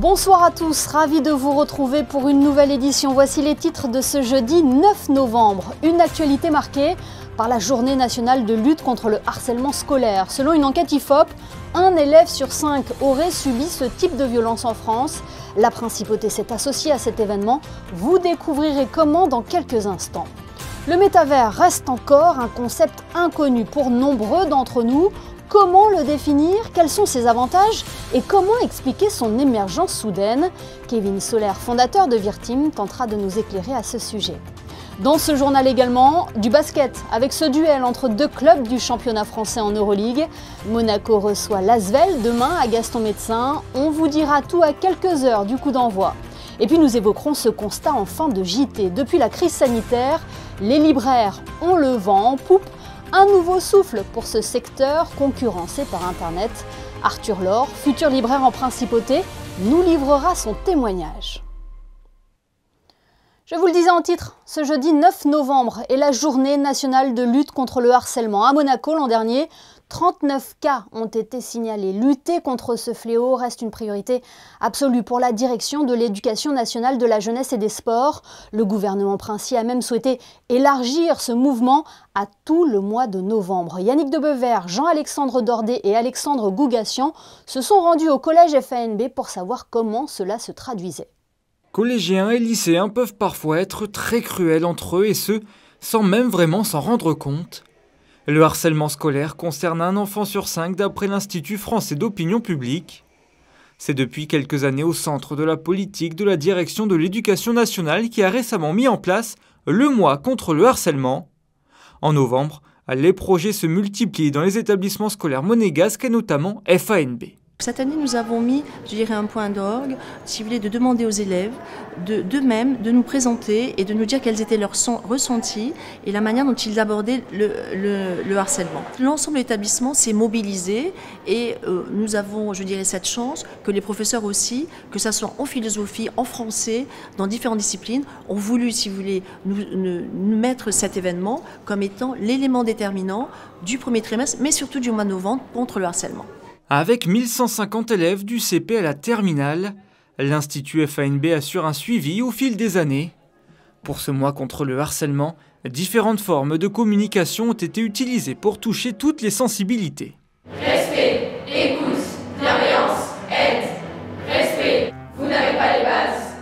Bonsoir à tous, ravi de vous retrouver pour une nouvelle édition. Voici les titres de ce jeudi 9 novembre. Une actualité marquée par la journée nationale de lutte contre le harcèlement scolaire. Selon une enquête IFOP, 1 élève sur 5 aurait subi ce type de violence en France. La principauté s'est associée à cet événement. Vous découvrirez comment dans quelques instants. Le métavers reste encore un concept inconnu pour nombreux d'entre nous. Comment le définir? Quels sont ses avantages? Et comment expliquer son émergence soudaine? Kevin Soler, fondateur de Virtim, tentera de nous éclairer à ce sujet. Dans ce journal également, du basket, avec ce duel entre deux clubs du championnat français en Euroleague. Monaco reçoit l'Asvel demain à Gaston-Médecin. On vous dira tout à quelques heures du coup d'envoi. Et puis nous évoquerons ce constat en fin de JT. Depuis la crise sanitaire, les libraires ont le vent en poupe. Un nouveau souffle pour ce secteur concurrencé par Internet. Arthur Laure, futur libraire en principauté, nous livrera son témoignage. Je vous le disais en titre, ce jeudi 9 novembre est la journée nationale de lutte contre le harcèlement. À Monaco, l'an dernier, 39 cas ont été signalés. Lutter contre ce fléau reste une priorité absolue pour la direction de l'Éducation nationale de la jeunesse et des sports. Le gouvernement princier a même souhaité élargir ce mouvement à tout le mois de novembre. Yannick Debever, Jean-Alexandre Dordet et Alexandre Gougassian se sont rendus au collège FANB pour savoir comment cela se traduisait. Collégiens et lycéens peuvent parfois être très cruels entre eux et ce, sans même vraiment s'en rendre compte. Le harcèlement scolaire concerne un enfant sur 5 d'après l'Institut français d'opinion publique. C'est depuis quelques années au centre de la politique de la direction de l'Éducation nationale qui a récemment mis en place le mois contre le harcèlement. En novembre, les projets se multiplient dans les établissements scolaires monégasques et notamment FANB. Cette année, nous avons mis, je dirais, un point d'orgue, si vous voulez, de demander aux élèves d'eux-mêmes de nous présenter et de nous dire quels étaient leurs ressentis et la manière dont ils abordaient le harcèlement. L'ensemble de l'établissement s'est mobilisé et nous avons, je dirais, cette chance que les professeurs aussi, que ce soit en philosophie, en français, dans différentes disciplines, ont voulu, si vous voulez, nous mettre cet événement comme étant l'élément déterminant du premier trimestre, mais surtout du mois de novembre contre le harcèlement. Avec 1150 élèves du CP à la terminale, l'Institut FANB assure un suivi au fil des années. Pour ce mois contre le harcèlement, différentes formes de communication ont été utilisées pour toucher toutes les sensibilités. Respect, écoute, bienveillance, aide. Respect, vous n'avez pas les bases.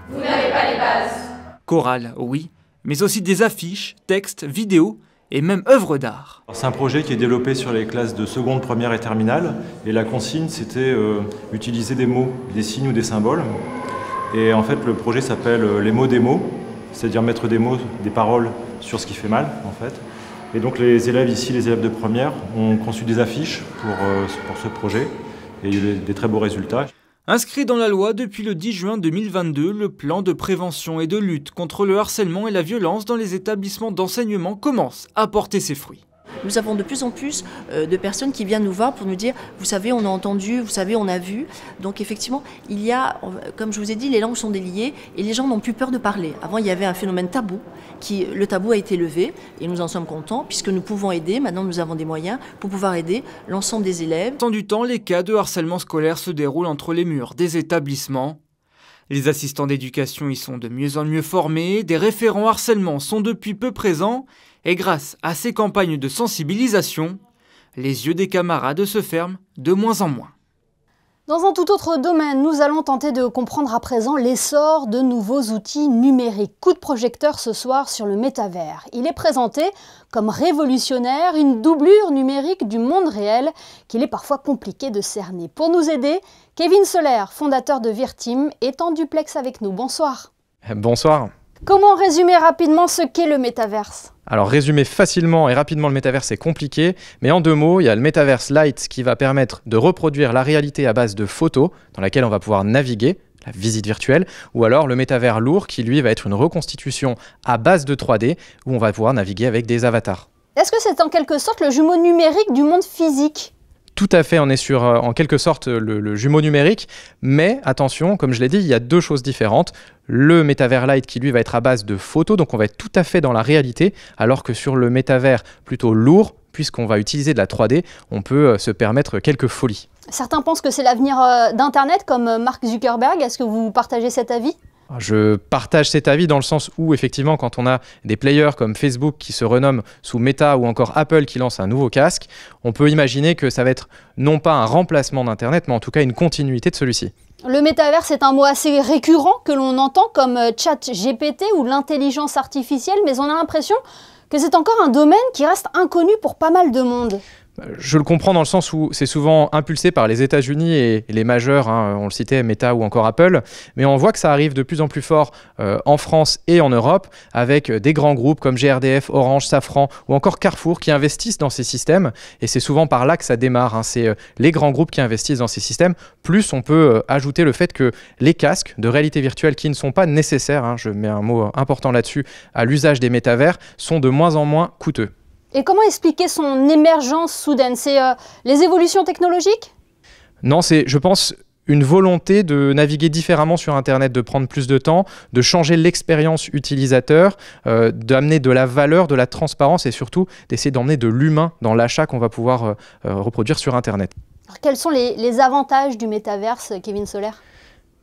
Vous n'avez pas les bases. Chorale, oui, mais aussi des affiches, textes, vidéos, et même œuvres d'art. C'est un projet qui est développé sur les classes de seconde, première et terminale. Et la consigne, c'était utiliser des mots, des signes ou des symboles. Et en fait, le projet s'appelle les mots des mots, c'est-à-dire mettre des mots, des paroles sur ce qui fait mal, en fait. Et donc les élèves ici, les élèves de première, ont conçu des affiches pour ce projet. Et il y a eu des très beaux résultats. Inscrit dans la loi depuis le 10 juin 2022, le plan de prévention et de lutte contre le harcèlement et la violence dans les établissements d'enseignement commence à porter ses fruits. Nous avons de plus en plus de personnes qui viennent nous voir pour nous dire « vous savez, on a entendu, vous savez, on a vu ». Donc effectivement, il y a, comme je vous ai dit, les langues sont déliées et les gens n'ont plus peur de parler. Avant, il y avait un phénomène tabou, le tabou a été levé et nous en sommes contents puisque nous pouvons aider, maintenant nous avons des moyens pour pouvoir aider l'ensemble des élèves. Tant du temps, les cas de harcèlement scolaire se déroulent entre les murs des établissements. Les assistants d'éducation y sont de mieux en mieux formés, des référents harcèlement sont depuis peu présents, et grâce à ces campagnes de sensibilisation, les yeux des camarades se ferment de moins en moins. Dans un tout autre domaine, nous allons tenter de comprendre à présent l'essor de nouveaux outils numériques. Coup de projecteur ce soir sur le métavers. Il est présenté comme révolutionnaire, une doublure numérique du monde réel qu'il est parfois compliqué de cerner. Pour nous aider, Kevin Soler, fondateur de Virtim, est en duplex avec nous. Bonsoir. Bonsoir. Comment résumer rapidement ce qu'est le métaverse ? Alors résumer facilement et rapidement le métaverse c'est compliqué, mais en 2 mots, il y a le métaverse Lite qui va permettre de reproduire la réalité à base de photos dans laquelle on va pouvoir naviguer, la visite virtuelle, ou alors le métavers lourd qui lui va être une reconstitution à base de 3D où on va pouvoir naviguer avec des avatars. Est-ce que c'est en quelque sorte le jumeau numérique du monde physique ? Tout à fait, on est sur en quelque sorte le jumeau numérique, mais attention, comme je l'ai dit, il y a 2 choses différentes. Le métavers Lite qui lui va être à base de photos, donc on va être tout à fait dans la réalité, alors que sur le métavers plutôt lourd, puisqu'on va utiliser de la 3D, on peut se permettre quelques folies. Certains pensent que c'est l'avenir d'Internet, comme Mark Zuckerberg. Est-ce que vous partagez cet avis ? Je partage cet avis dans le sens où, effectivement, quand on a des players comme Facebook qui se renomment sous Meta ou encore Apple qui lance un nouveau casque, on peut imaginer que ça va être non pas un remplacement d'Internet, mais en tout cas une continuité de celui-ci. Le métavers, c'est un mot assez récurrent que l'on entend comme ChatGPT ou l'intelligence artificielle, mais on a l'impression que c'est encore un domaine qui reste inconnu pour pas mal de monde. Je le comprends dans le sens où c'est souvent impulsé par les États-Unis et les majeurs, hein, on le citait, Meta ou encore Apple, mais on voit que ça arrive de plus en plus fort en France et en Europe, avec des grands groupes comme GRDF, Orange, Safran ou encore Carrefour qui investissent dans ces systèmes, et c'est souvent par là que ça démarre, hein, c'est les grands groupes qui investissent dans ces systèmes, plus on peut ajouter le fait que les casques de réalité virtuelle qui ne sont pas nécessaires, hein, je mets un mot important là-dessus, à l'usage des métavers, sont de moins en moins coûteux. Et comment expliquer son émergence soudaine? C'est les évolutions technologiques? Non, c'est, je pense, une volonté de naviguer différemment sur Internet, de prendre plus de temps, de changer l'expérience utilisateur, d'amener de la valeur, de la transparence et surtout d'essayer d'emmener de l'humain dans l'achat qu'on va pouvoir reproduire sur Internet. Alors, quels sont les avantages du métaverse, Kevin Soler?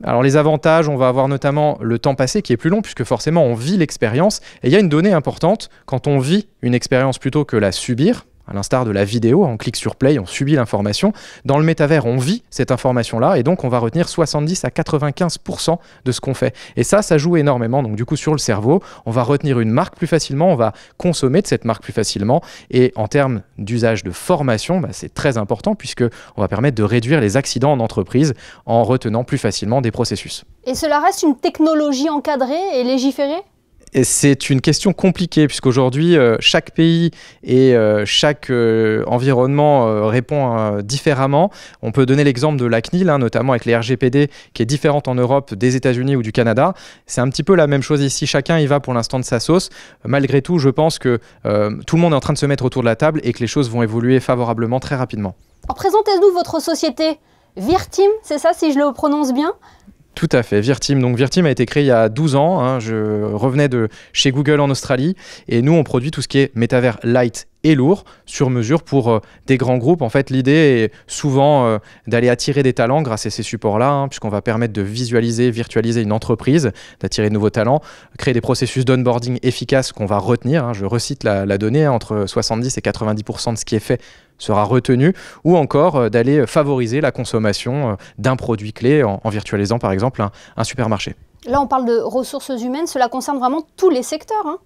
Alors les avantages, on va avoir notamment le temps passé qui est plus long puisque forcément on vit l'expérience. Et il y a une donnée importante, quand on vit une expérience plutôt que la subir, à l'instar de la vidéo, on clique sur play, on subit l'information. Dans le métavers, on vit cette information-là et donc on va retenir 70 à 95% de ce qu'on fait. Et ça joue énormément. Donc du coup, sur le cerveau, on va retenir une marque plus facilement, on va consommer de cette marque plus facilement. Et en termes d'usage de formation, c'est très important puisqu'on va permettre de réduire les accidents en entreprise en retenant plus facilement des processus. Et cela reste une technologie encadrée et légiférée ? Et c'est une question compliquée puisqu'aujourd'hui, chaque pays et chaque environnement répond différemment. On peut donner l'exemple de la CNIL, notamment avec les RGPD, qui est différente en Europe des États-Unis ou du Canada. C'est un petit peu la même chose ici. Chacun y va pour l'instant de sa sauce. Malgré tout, je pense que tout le monde est en train de se mettre autour de la table et que les choses vont évoluer favorablement très rapidement. Alors, présentez-nous votre société. Virteam, c'est ça si je le prononce bien ? Tout à fait, Virteam. Donc Virteam a été créé il y a 12 ans. Je revenais de chez Google en Australie et nous on produit tout ce qui est métavers light et lourd sur mesure pour des grands groupes. En fait, l'idée est souvent d'aller attirer des talents grâce à ces supports-là, puisqu'on va permettre de visualiser, virtualiser une entreprise, d'attirer de nouveaux talents, créer des processus d'onboarding efficaces qu'on va retenir. Je recite la donnée, entre 70 et 90% de ce qui est fait sera retenu, ou encore d'aller favoriser la consommation d'un produit clé en virtualisant par exemple un supermarché. Là, on parle de ressources humaines, cela concerne vraiment tous les secteurs,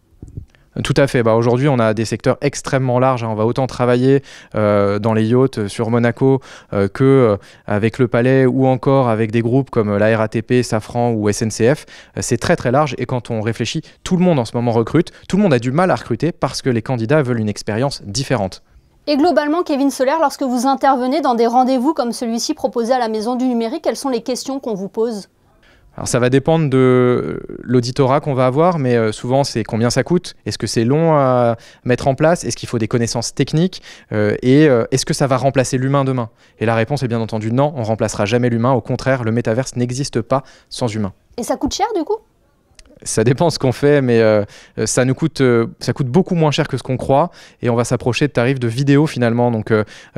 Tout à fait. Aujourd'hui, on a des secteurs extrêmement larges. On va autant travailler dans les yachts sur Monaco qu'avec le Palais ou encore avec des groupes comme la RATP, Safran ou SNCF. C'est très très large et quand on réfléchit, tout le monde en ce moment recrute. Tout le monde a du mal à recruter parce que les candidats veulent une expérience différente. Et globalement, Kevin Soler, lorsque vous intervenez dans des rendez-vous comme celui-ci proposé à la Maison du Numérique, quelles sont les questions qu'on vous pose ? Alors ça va dépendre de l'auditorat qu'on va avoir, mais souvent c'est combien ça coûte, est-ce que c'est long à mettre en place, est-ce qu'il faut des connaissances techniques et est-ce que ça va remplacer l'humain demain? Et la réponse est bien entendu non, on ne remplacera jamais l'humain, au contraire, le métaverse n'existe pas sans humain. Et ça coûte cher du coup? Ça dépend ce qu'on fait, mais ça coûte beaucoup moins cher que ce qu'on croit et on va s'approcher de tarifs de vidéo finalement. Donc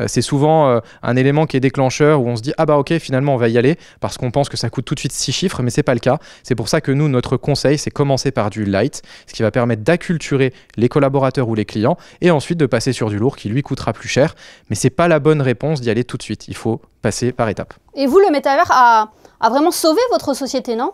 c'est souvent un élément qui est déclencheur où on se dit « Ah bah ok, finalement on va y aller » parce qu'on pense que ça coûte tout de suite 6 chiffres, mais c'est pas le cas. C'est pour ça que nous, notre conseil, c'est commencer par du light, ce qui va permettre d'acculturer les collaborateurs ou les clients et ensuite de passer sur du lourd qui lui coûtera plus cher. Mais c'est pas la bonne réponse d'y aller tout de suite. Il faut passer par étapes. Et vous, le métavers a vraiment sauvé votre société, non ?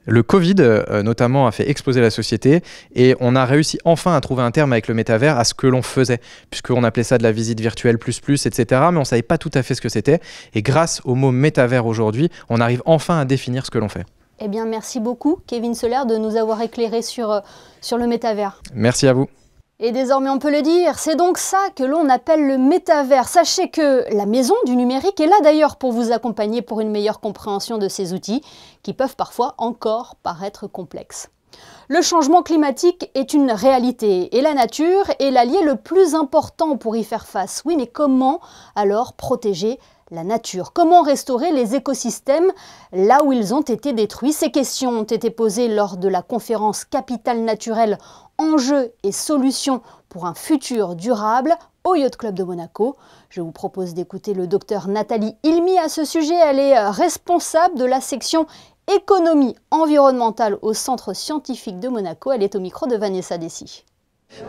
Le Covid, notamment, a fait exploser la société et on a réussi enfin à trouver un terme avec le métavers à ce que l'on faisait, puisqu'on appelait ça de la visite virtuelle ++, etc. Mais on ne savait pas tout à fait ce que c'était. Et grâce au mot métavers aujourd'hui, on arrive enfin à définir ce que l'on fait. Eh bien, merci beaucoup, Kevin Soler, de nous avoir éclairé sur le métavers. Merci à vous. Et désormais, on peut le dire, c'est donc ça que l'on appelle le métavers. Sachez que la Maison du Numérique est là d'ailleurs pour vous accompagner pour une meilleure compréhension de ces outils qui peuvent parfois encore paraître complexes. Le changement climatique est une réalité et la nature est l'allié le plus important pour y faire face. Oui, mais comment alors protéger la nature. Comment restaurer les écosystèmes là où ils ont été détruits? Ces questions ont été posées lors de la conférence Capital naturel, enjeux et solutions pour un futur durable au Yacht Club de Monaco. Je vous propose d'écouter le docteur Nathalie Ilmy à ce sujet. Elle est responsable de la section économie environnementale au Centre scientifique de Monaco. Elle est au micro de Vanessa Dessy.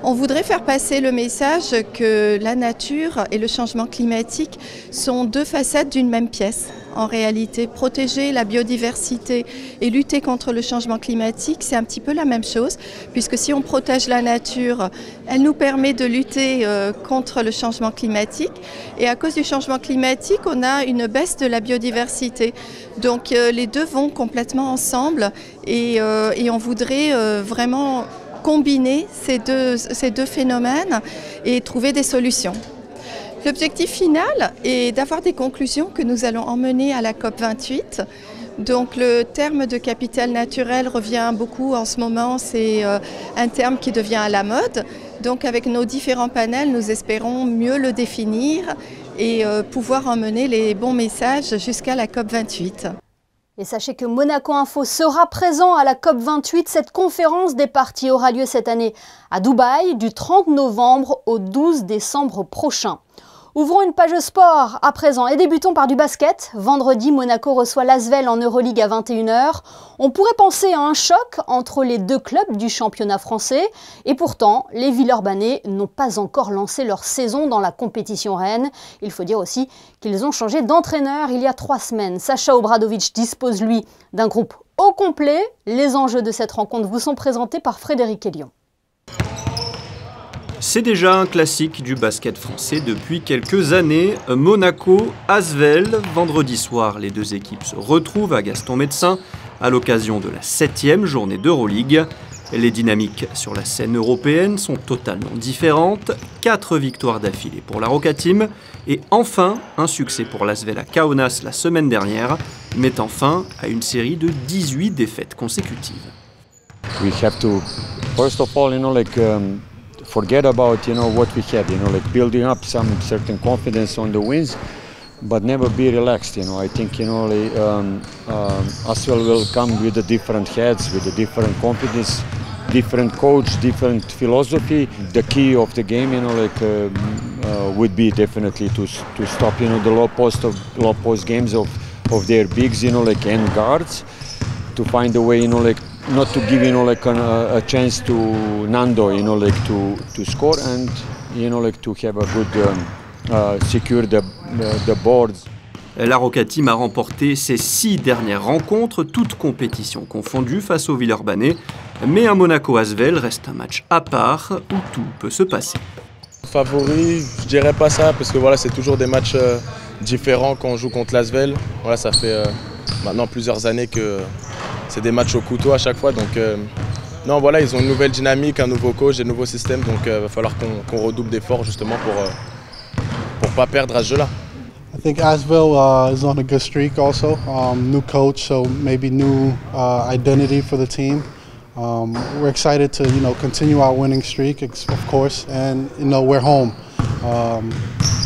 On voudrait faire passer le message que la nature et le changement climatique sont deux facettes d'une même pièce. En réalité, protéger la biodiversité et lutter contre le changement climatique, c'est un petit peu la même chose, puisque si on protège la nature, elle nous permet de lutter contre le changement climatique. Et à cause du changement climatique, on a une baisse de la biodiversité. Donc les deux vont complètement ensemble et on voudrait vraiment combiner ces deux phénomènes et trouver des solutions. L'objectif final est d'avoir des conclusions que nous allons emmener à la COP28. Donc le terme de capital naturel revient beaucoup en ce moment, c'est un terme qui devient à la mode. Donc avec nos différents panels, nous espérons mieux le définir et pouvoir emmener les bons messages jusqu'à la COP28. Et sachez que Monaco Info sera présent à la COP28. Cette conférence des parties aura lieu cette année à Dubaï du 30 novembre au 12 décembre prochain. Ouvrons une page sport à présent et débutons par du basket. Vendredi, Monaco reçoit l'Asvel en Euroleague à 21 h. On pourrait penser à un choc entre les deux clubs du championnat français. Et pourtant, les Villeurbanais n'ont pas encore lancé leur saison dans la compétition reine. Il faut dire aussi qu'ils ont changé d'entraîneur il y a 3 semaines. Sacha Obradovic dispose, lui, d'un groupe au complet. Les enjeux de cette rencontre vous sont présentés par Frédéric Elion. C'est déjà un classique du basket français depuis quelques années. Monaco-Asvel. Vendredi soir, les deux équipes se retrouvent à Gaston-Médecin à l'occasion de la 7e journée d'Euroleague. Les dynamiques sur la scène européenne sont totalement différentes. 4 victoires d'affilée pour la Roca Team et enfin un succès pour l'Asvel à Kaunas la semaine dernière, mettant fin à une série de 18 défaites consécutives. We have to, first of all, forget about what we had, building up some certain confidence on the wins, but never be relaxed. I think Asvel will come with a different heads, with a different confidence, different coach, different philosophy. The key of the game, would be definitely to stop the low post games of their bigs, and guards, to find a way, not to give a chance to Nando to score and to have a good secure the boards. La Roca Team a remporté ses 6 dernières rencontres, toutes compétitions confondues face aux Villeurbanais, mais un Monaco-Asvel reste un match à part où tout peut se passer. Favori, je dirais pas ça parce que c'est toujours des matchs différents quand on joue contre l'Asvel. Ça fait maintenant plusieurs années que c'est des matchs au couteau à chaque fois, donc ils ont une nouvelle dynamique, un nouveau coach, des nouveaux systèmes, donc il va falloir qu'on redouble d'efforts justement pour pas perdre à ce jeu-là. I think Asvel is on a good streak also. New coach, so maybe new identity for the team. We're excited to continue our winning streak, of course, and we're home.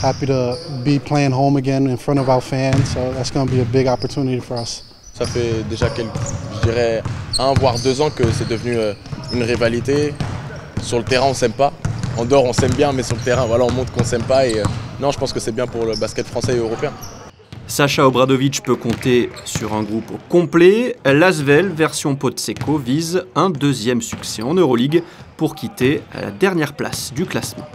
Happy to be playing home again in front of our fans, so that's going to be a big opportunity for us. Ça fait déjà je dirais 1 voire 2 ans que c'est devenu une rivalité. Sur le terrain, on s'aime pas. En dehors, on s'aime bien, mais sur le terrain, on montre qu'on s'aime pas. Et non, je pense que c'est bien pour le basket français et européen. Sacha Obradovic peut compter sur un groupe au complet. L'Asvel, version Potseko, vise un 2e succès en Euroleague pour quitter à la dernière place du classement.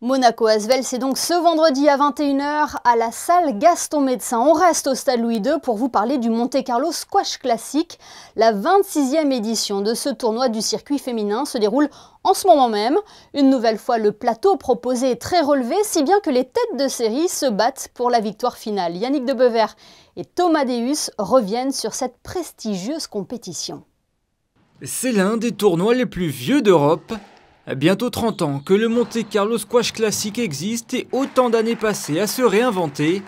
Monaco-Asvel, c'est donc ce vendredi à 21 h à la salle Gaston-Médecin. On reste au stade Louis II pour vous parler du Monte-Carlo Squash Classic. La 26e édition de ce tournoi du circuit féminin se déroule en ce moment même. Une nouvelle fois, le plateau proposé est très relevé, si bien que les têtes de série se battent pour la victoire finale. Yannick Debever et Thomas Deus reviennent sur cette prestigieuse compétition. C'est l'un des tournois les plus vieux d'Europe. Bientôt 30 ans que le Monte-Carlo Squash Classic existe et autant d'années passées à se réinventer.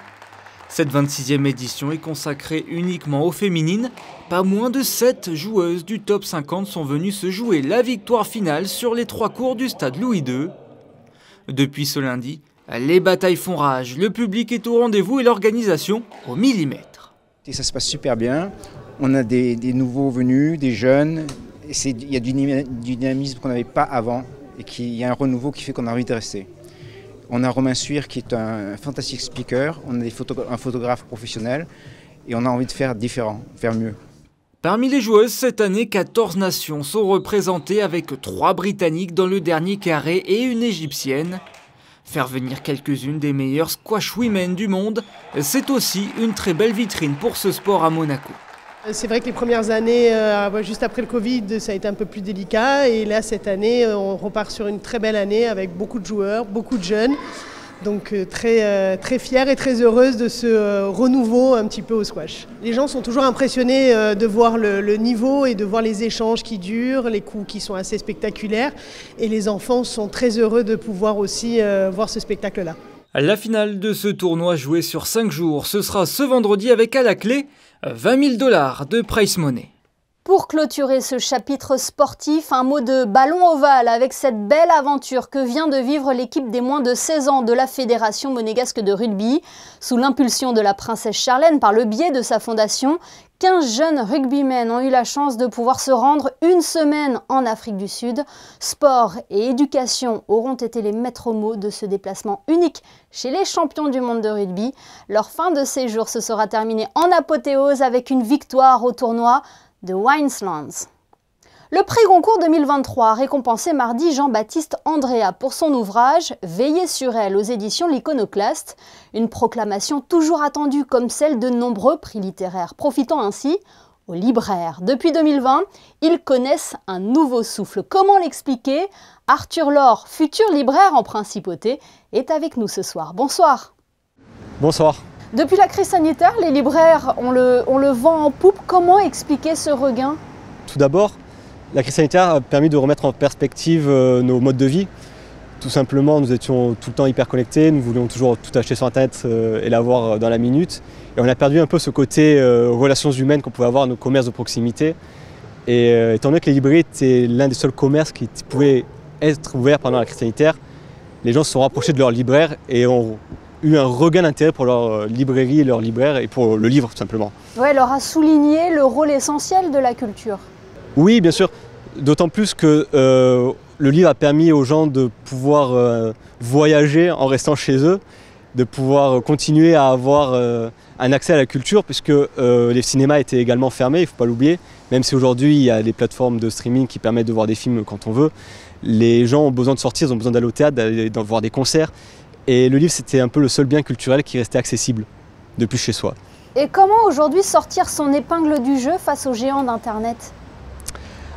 Cette 26e édition est consacrée uniquement aux féminines. Pas moins de 7 joueuses du top 50 sont venues se jouer la victoire finale sur les 3 cours du stade Louis II. Depuis ce lundi, Les batailles font rage, le public est au rendez-vous et l'organisation au millimètre. Et ça se passe super bien, on a des nouveaux venus, des jeunes, il y a du dynamisme qu'on n'avait pas avant et il y a un renouveau qui fait qu'on a envie de rester. On a Romain Suire qui est un fantastique speaker, on a un photographe professionnel et on a envie de faire différent, faire mieux. Parmi les joueuses, cette année, 14 nations sont représentées avec 3 Britanniques dans le dernier carré et une Égyptienne. Faire venir quelques-unes des meilleures squash women du monde, c'est aussi une très belle vitrine pour ce sport à Monaco. C'est vrai que les premières années, juste après le Covid, ça a été un peu plus délicat. Et là, cette année, on repart sur une très belle année avec beaucoup de joueurs, beaucoup de jeunes. Donc très fière et très heureuse de ce renouveau un petit peu au squash. Les gens sont toujours impressionnés de voir le niveau et de voir les échanges qui durent, les coups qui sont assez spectaculaires. Et les enfants sont très heureux de pouvoir aussi voir ce spectacle-là. La finale de ce tournoi joué sur 5 jours, ce sera ce vendredi avec à la clé 20 000 $ de prize money. Pour clôturer ce chapitre sportif, un mot de ballon ovale avec cette belle aventure que vient de vivre l'équipe des moins de 16 ans de la Fédération monégasque de rugby. Sous l'impulsion de la princesse Charlène par le biais de sa fondation, 15 jeunes rugbymen ont eu la chance de pouvoir se rendre une semaine en Afrique du Sud. Sport et éducation auront été les maîtres mots de ce déplacement unique chez les champions du monde de rugby. Leur fin de séjour se sera terminée en apothéose avec une victoire au tournoi de Wineslands. Le prix Goncourt 2023 a récompensé mardi Jean-Baptiste Andrea pour son ouvrage « Veiller sur elle » aux éditions L'Iconoclaste, une proclamation toujours attendue comme celle de nombreux prix littéraires, profitant ainsi aux libraires. Depuis 2020, ils connaissent un nouveau souffle. Comment l'expliquer? Arthur Laure, futur libraire en principauté, est avec nous ce soir. Bonsoir. Bonsoir. Depuis la crise sanitaire, les libraires, on le vend en poupe. Comment expliquer ce regain? Tout d'abord, la crise sanitaire a permis de remettre en perspective nos modes de vie. Tout simplement, nous étions tout le temps hyper connectés, nous voulions toujours tout acheter sur Internet et l'avoir dans la minute. Et on a perdu un peu ce côté relations humaines qu'on pouvait avoir dans nos commerces de proximité. Et étant donné que les librairies étaient l'un des seuls commerces qui pouvaient être ouverts pendant la crise sanitaire, les gens se sont rapprochés de leurs libraires et ont eu un regain d'intérêt pour leur librairie, leur libraire et pour le livre tout simplement. Ouais, leur a souligné le rôle essentiel de la culture. Oui, bien sûr, d'autant plus que le livre a permis aux gens de pouvoir voyager en restant chez eux, de pouvoir continuer à avoir un accès à la culture puisque les cinémas étaient également fermés, il ne faut pas l'oublier, même si aujourd'hui il y a des plateformes de streaming qui permettent de voir des films quand on veut. Les gens ont besoin de sortir, ils ont besoin d'aller au théâtre, d'aller voir des concerts. Et le livre, c'était un peu le seul bien culturel qui restait accessible depuis chez soi. Et comment aujourd'hui sortir son épingle du jeu face aux géants d'Internet?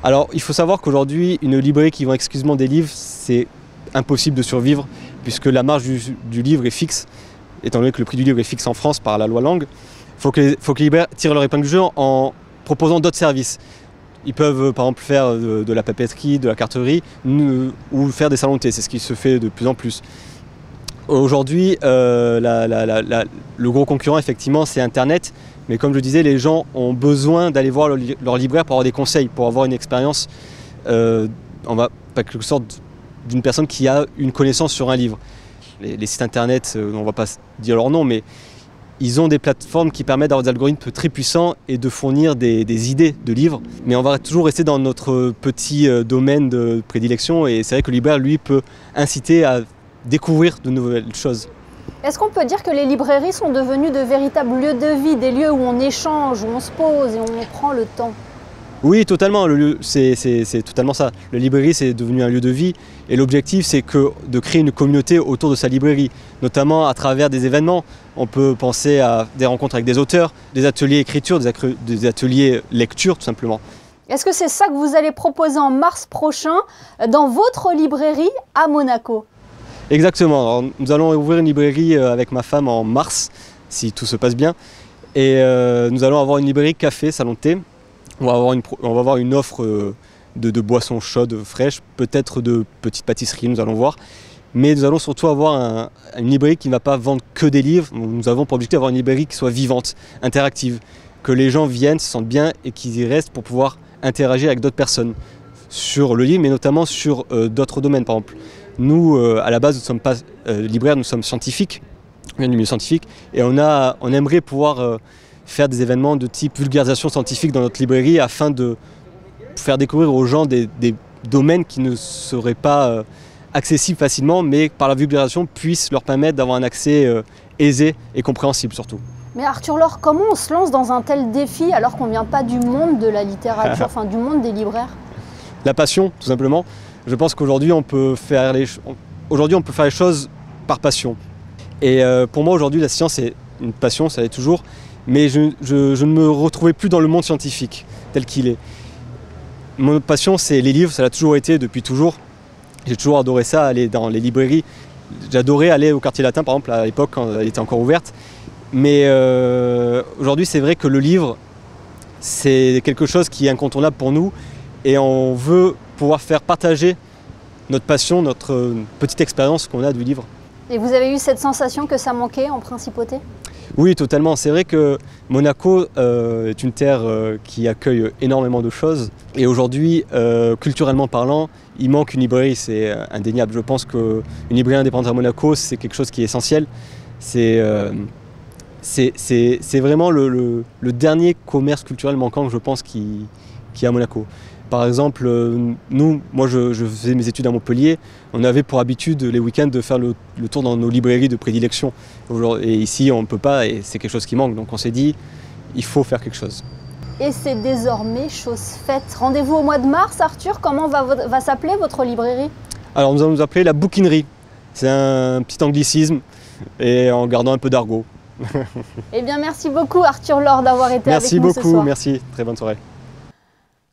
Alors, il faut savoir qu'aujourd'hui, une librairie qui vend exclusivement des livres, c'est impossible de survivre puisque la marge du livre est fixe, étant donné que le prix du livre est fixe en France par la loi Langue. Il faut que les libraires tirent leur épingle du jeu en proposant d'autres services. Ils peuvent par exemple faire de la papeterie, de la carterie ou faire des salons de thé, c'est ce qui se fait de plus en plus. Aujourd'hui, le gros concurrent, effectivement, c'est Internet. Mais comme je disais, les gens ont besoin d'aller voir leur libraire pour avoir des conseils, pour avoir une expérience, quelque sorte d'une personne qui a une connaissance sur un livre. Les sites Internet, on ne va pas dire leur nom, mais ils ont des plateformes qui permettent d'avoir des algorithmes très puissants et de fournir des idées de livres. Mais on va toujours rester dans notre petit domaine de prédilection. Et c'est vrai que le libraire, lui, peut inciter à découvrir de nouvelles choses. Est-ce qu'on peut dire que les librairies sont devenues de véritables lieux de vie, des lieux où on échange, où on se pose et où on prend le temps? Oui, totalement, c'est totalement ça. La librairie, c'est devenu un lieu de vie et l'objectif, c'est de créer une communauté autour de sa librairie, notamment à travers des événements. On peut penser à des rencontres avec des auteurs, des ateliers écriture, des ateliers lecture, tout simplement. Est-ce que c'est ça que vous allez proposer en mars prochain dans votre librairie à Monaco? Exactement. Alors, nous allons ouvrir une librairie avec ma femme en mars, si tout se passe bien. Et nous allons avoir une librairie café, salon de thé. On va avoir une offre de boissons chaudes, fraîches, peut-être de petites pâtisseries, nous allons voir. Mais nous allons surtout avoir une librairie qui ne va pas vendre que des livres. Nous avons pour objectif d'avoir une librairie qui soit vivante, interactive. Que les gens viennent, se sentent bien et qu'ils y restent pour pouvoir interagir avec d'autres personnes sur le livre, mais notamment sur d'autres domaines, par exemple Nous, à la base, nous ne sommes pas libraires, nous sommes scientifiques, on vient du milieu scientifique, et on aimerait pouvoir faire des événements de type vulgarisation scientifique dans notre librairie afin de faire découvrir aux gens des domaines qui ne seraient pas accessibles facilement, mais par la vulgarisation puissent leur permettre d'avoir un accès aisé et compréhensible surtout. Mais Arthur Laure, comment on se lance dans un tel défi alors qu'on ne vient pas du monde de la littérature, enfin du monde des libraires? La passion, tout simplement. Je pense qu'aujourd'hui on peut faire les choses par passion. Et pour moi aujourd'hui la science est une passion, ça l'est toujours, mais je ne me retrouvais plus dans le monde scientifique tel qu'il est. Mon passion c'est les livres, ça l'a toujours été depuis toujours. J'ai toujours adoré ça, aller dans les librairies. J'adorais aller au Quartier Latin par exemple à l'époque quand elle était encore ouverte. Mais aujourd'hui c'est vrai que le livre c'est quelque chose qui est incontournable pour nous et on veut pouvoir faire partager notre passion, notre petite expérience qu'on a du livre. Et vous avez eu cette sensation que ça manquait en principauté? Oui, totalement. C'est vrai que Monaco est une terre qui accueille énormément de choses. Et aujourd'hui, culturellement parlant, il manque une librairie, c'est indéniable. Je pense qu'une librairie indépendante à Monaco, c'est quelque chose qui est essentiel. C'est vraiment le dernier commerce culturel manquant que je pense qu'il y a à Monaco. Par exemple, moi je faisais mes études à Montpellier, on avait pour habitude les week-ends de faire le tour dans nos librairies de prédilection. Et ici on ne peut pas et c'est quelque chose qui manque, donc on s'est dit il faut faire quelque chose. Et c'est désormais chose faite. Rendez-vous au mois de mars, Arthur, comment va s'appeler votre librairie? Alors nous allons nous appeler la bouquinerie, c'est un petit anglicisme et en gardant un peu d'argot. Eh bien merci beaucoup Arthur Laure d'avoir été avec nous ce soir. Merci beaucoup, merci, très bonne soirée.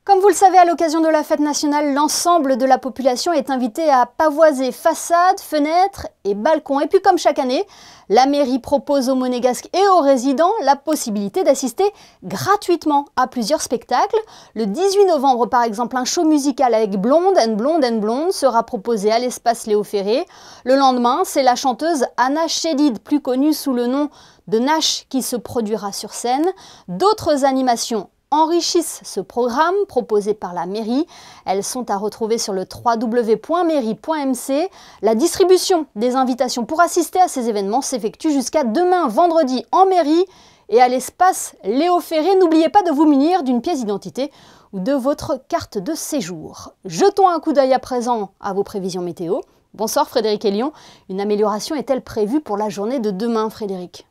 Comme vous le savez, à l'occasion de la fête nationale, l'ensemble de la population est invité à pavoiser façades, fenêtres et balcons. Et puis comme chaque année, la mairie propose aux Monégasques et aux résidents la possibilité d'assister gratuitement à plusieurs spectacles. Le 18 novembre, par exemple, un show musical avec Blonde and Blonde and Blonde sera proposé à l'espace Léo Ferré. Le lendemain, c'est la chanteuse Anna Chédid, plus connue sous le nom de Nash, qui se produira sur scène. D'autres animations enrichissent ce programme proposé par la mairie. Elles sont à retrouver sur le www.mairie.mc. La distribution des invitations pour assister à ces événements s'effectue jusqu'à demain vendredi en mairie et à l'espace Léo Ferré. N'oubliez pas de vous munir d'une pièce d'identité ou de votre carte de séjour. Jetons un coup d'œil à présent à vos prévisions météo. Bonsoir Frédéric Elion. Une amélioration est-elle prévue pour la journée de demain, Frédéric ?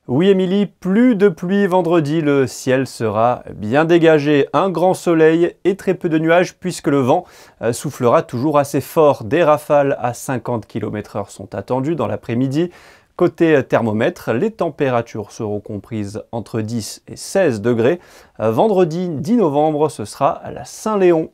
Oui Émilie, plus de pluie vendredi, le ciel sera bien dégagé, un grand soleil et très peu de nuages puisque le vent soufflera toujours assez fort. Des rafales à 50 km/h sont attendues dans l'après-midi. Côté thermomètre, les températures seront comprises entre 10 et 16 degrés. Vendredi 10 novembre, ce sera à la Saint-Léon.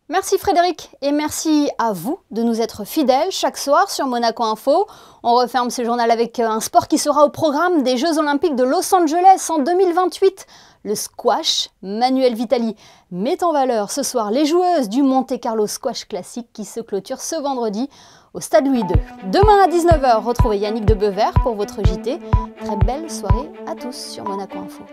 Merci Frédéric et merci à vous de nous être fidèles chaque soir sur Monaco Info. On referme ce journal avec un sport qui sera au programme des Jeux Olympiques de Los Angeles en 2028. Le squash. Manuel Vitali met en valeur ce soir les joueuses du Monte Carlo Squash Classique qui se clôture ce vendredi au Stade Louis II. Demain à 19h, retrouvez Yannick de Bever pour votre JT. Très belle soirée à tous sur Monaco Info.